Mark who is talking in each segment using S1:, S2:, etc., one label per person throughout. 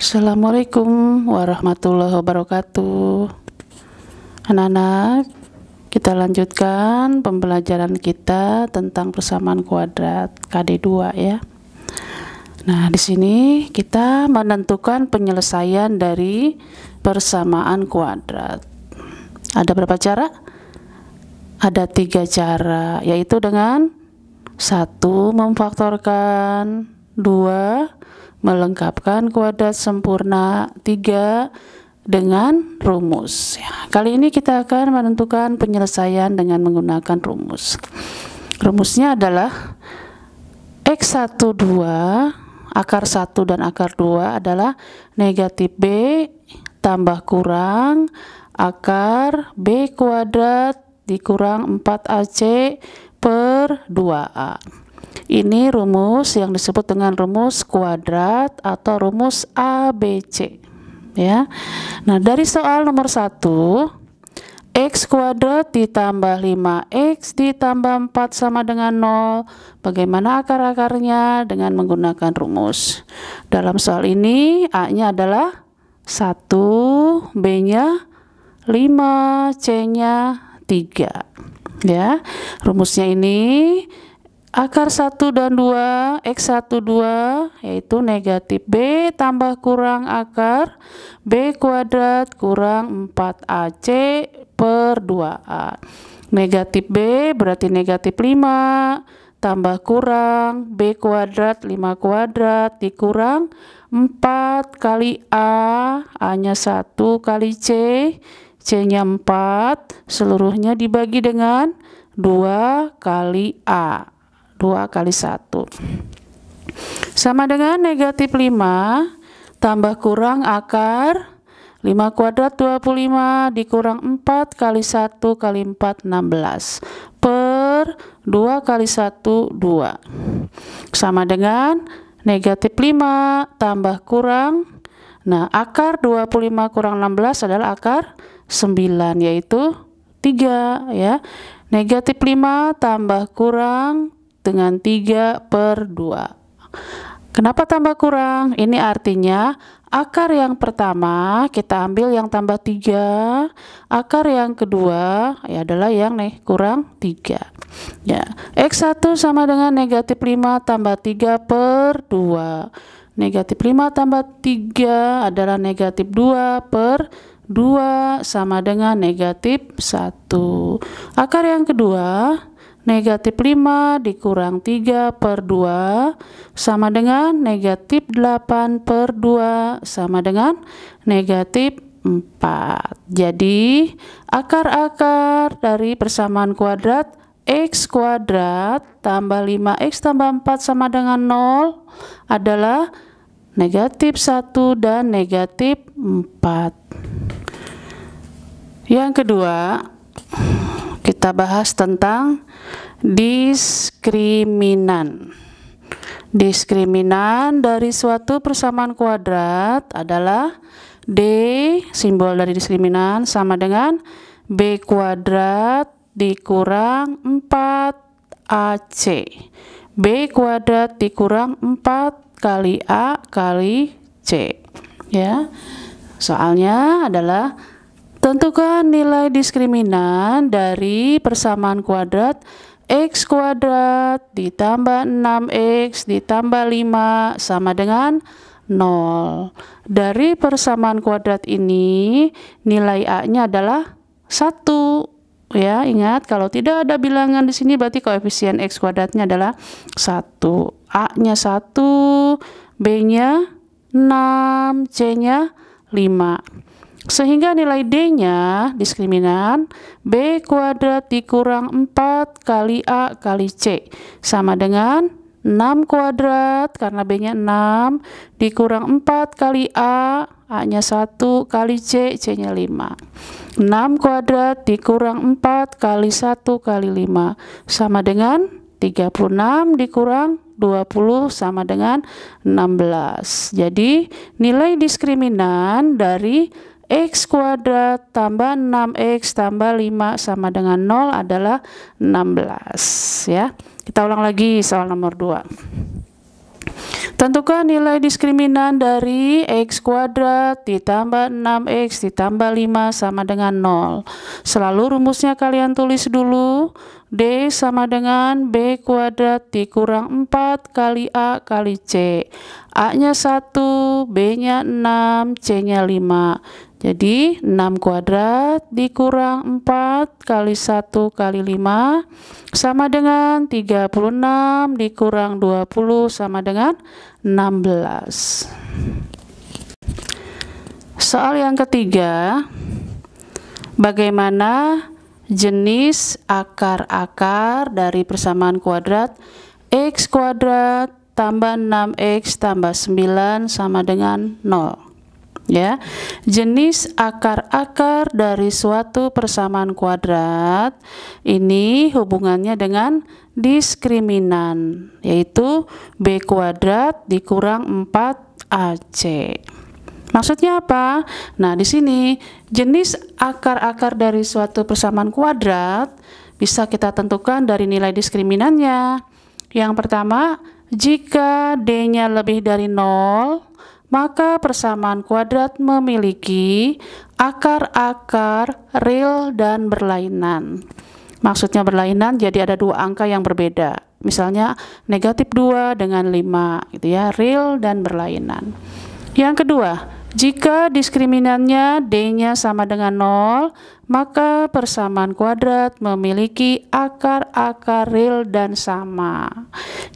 S1: Assalamualaikum warahmatullahi wabarakatuh. Anak-anak, kita lanjutkan pembelajaran kita tentang persamaan kuadrat KD2 ya. Nah, di sini kita menentukan penyelesaian dari persamaan kuadrat. Ada berapa cara? Ada 3 cara, yaitu dengan 1. Memfaktorkan, 2. Melengkapkan kuadrat sempurna, 3. Dengan rumus ya. Kali ini kita akan menentukan penyelesaian dengan menggunakan rumus. Rumusnya adalah X12 akar 1 dan akar 2 adalah negatif B tambah kurang akar B kuadrat dikurang 4AC per 2A. Ini rumus yang disebut dengan rumus kuadrat atau rumus ABC ya. Nah, dari soal nomor 1, X kuadrat ditambah 5X ditambah 4 sama dengan 0. Bagaimana akar-akarnya? Dengan menggunakan rumus. Dalam soal ini A-nya adalah 1, B-nya 5, C-nya 3 ya. Rumusnya ini akar 1 dan 2, X12 yaitu negatif B tambah kurang akar B kuadrat kurang 4AC per 2A. Negatif B berarti negatif 5 tambah kurang B kuadrat 5 kuadrat dikurang 4 kali A, A-nya 1 kali C, C-nya 4, seluruhnya dibagi dengan 2 kali A. 2 kali 1 sama dengan negatif 5 tambah kurang akar 5 kuadrat 25 dikurang 4 kali 1 kali 4 16 per 2 kali 1 2 sama dengan negatif 5 tambah kurang, nah akar 25 kurang 16 adalah akar 9 yaitu 3 ya. Negatif 5 tambah kurang dengan 3 per 2. Kenapa tambah kurang? Ini artinya akar yang pertama kita ambil yang tambah 3, akar yang kedua ya adalah yang kurang 3 ya. X1 sama dengan negatif 5 tambah 3 per 2. Negatif 5 tambah 3 adalah negatif 2 per 2 sama dengan negatif 1. Akar yang kedua negatif 5 dikurang 3 per 2 sama dengan negatif 8 per 2 sama dengan negatif 4. Jadi akar-akar dari persamaan kuadrat X kuadrat tambah 5X tambah 4 sama dengan 0 adalah negatif 1 dan negatif 4. Yang kedua, kita bahas tentang diskriminan. Diskriminan dari suatu persamaan kuadrat adalah D, simbol dari diskriminan sama dengan B kuadrat dikurang 4AC. B kuadrat dikurang 4 kali A kali C ya. Soalnya adalah tentukan nilai diskriminan dari persamaan kuadrat X kuadrat ditambah 6X ditambah 5 sama dengan 0. Dari persamaan kuadrat ini nilai A-nya adalah 1 ya. Ingat, kalau tidak ada bilangan di sini berarti koefisien X kuadratnya adalah 1. A-nya 1, B-nya 6, C-nya 5. Sehingga nilai D-nya diskriminan B kuadrat dikurang 4 kali A kali C sama dengan 6 kuadrat karena B-nya 6 dikurang 4 kali A, A-nya 1 kali C, C-nya 5. 6 kuadrat dikurang 4 kali 1 kali 5 sama dengan 36 dikurang 20 sama dengan 16. Jadi nilai diskriminan dari X kuadrat tambah 6X tambah 5 sama dengan 0 adalah 16 ya. Kita ulang lagi soal nomor 2. Tentukan nilai diskriminan dari x kuadrat ditambah 6x ditambah 5 sama dengan 0. Selalu rumusnya kalian tulis dulu. D sama dengan B kuadrat dikurang 4 kali A kali C. A-nya 1, B-nya 6, C-nya 5. Jadi 6 kuadrat dikurang 4 kali 1 kali 5 sama dengan 36 dikurang 20 sama dengan 16. Soal yang ketiga, bagaimana jenis akar-akar dari persamaan kuadrat x kuadrat tambah 6x tambah 9 sama dengan 0. Ya, jenis akar-akar dari suatu persamaan kuadrat ini hubungannya dengan diskriminan, yaitu b kuadrat dikurang 4ac. Maksudnya apa? Nah, di sini jenis akar-akar dari suatu persamaan kuadrat bisa kita tentukan dari nilai diskriminannya. Yang pertama, jika d-nya lebih dari 0, maka persamaan kuadrat memiliki akar-akar real dan berlainan. Maksudnya berlainan, jadi ada dua angka yang berbeda. Misalnya negatif 2 dengan 5, gitu ya, real dan berlainan. Yang kedua, jika diskriminannya D-nya sama dengan 0, maka persamaan kuadrat memiliki akar-akar real dan sama.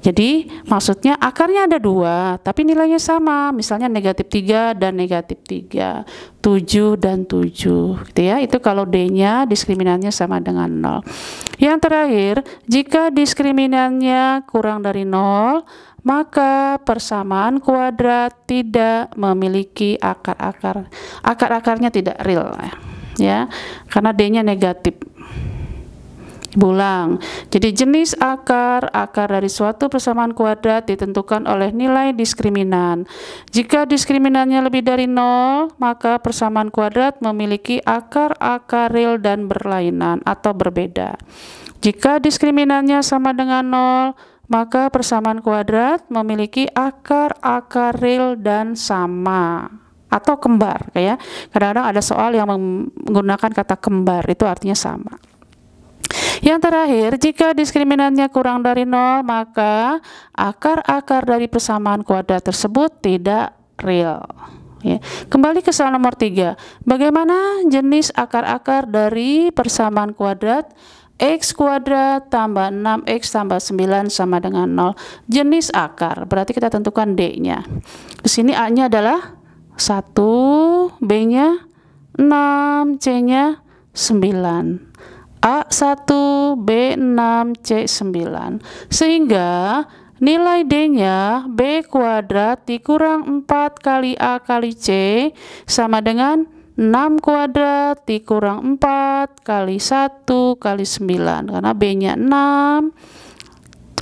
S1: Jadi maksudnya akarnya ada 2, tapi nilainya sama. Misalnya negatif 3 dan negatif 3, 7 dan 7, gitu ya. Itu kalau D-nya diskriminannya sama dengan 0. Yang terakhir, jika diskriminannya kurang dari 0, maka persamaan kuadrat tidak memiliki akar-akar. Akar-akarnya tidak real, ya, karena D-nya negatif. Ulang. Jadi jenis akar-akar dari suatu persamaan kuadrat ditentukan oleh nilai diskriminan. Jika diskriminannya lebih dari 0, maka persamaan kuadrat memiliki akar-akar real dan berlainan atau berbeda. Jika diskriminannya sama dengan 0, maka persamaan kuadrat memiliki akar-akar real dan sama atau kembar, ya. Kadang-kadang ada soal yang menggunakan kata kembar, itu artinya sama. Yang terakhir, jika diskriminannya kurang dari 0, maka akar-akar dari persamaan kuadrat tersebut tidak real. Ya. Kembali ke soal nomor 3. Bagaimana jenis akar-akar dari persamaan kuadrat x kuadrat tambah 6x tambah 9 sama dengan 0. Jenis akar, berarti kita tentukan D-nya. Di sini A-nya adalah 1, B-nya 6, C-nya 9. A1, B6, C9. Sehingga nilai D-nya B kuadrat dikurang 4 kali A kali C sama dengan 6 kuadrat dikurang 4 kali 1 kali 9. Karena B-nya 6,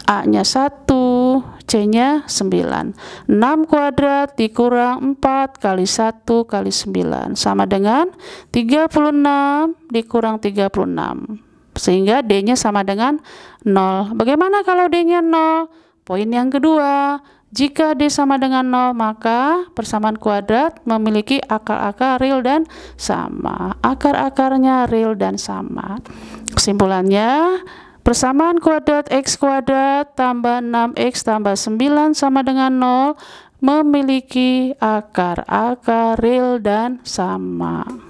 S1: A-nya 1, C-nya 9. 6 kuadrat dikurang 4 kali 1 kali 9 sama dengan 36 dikurang 36. Sehingga D-nya sama dengan 0. Bagaimana kalau D-nya 0? Poin yang kedua, jika D sama dengan 0, maka persamaan kuadrat memiliki akar-akar real dan sama. Akar-akarnya real dan sama. Kesimpulannya, persamaan kuadrat x kuadrat tambah 6x tambah 9 sama dengan 0 memiliki akar-akar real dan sama.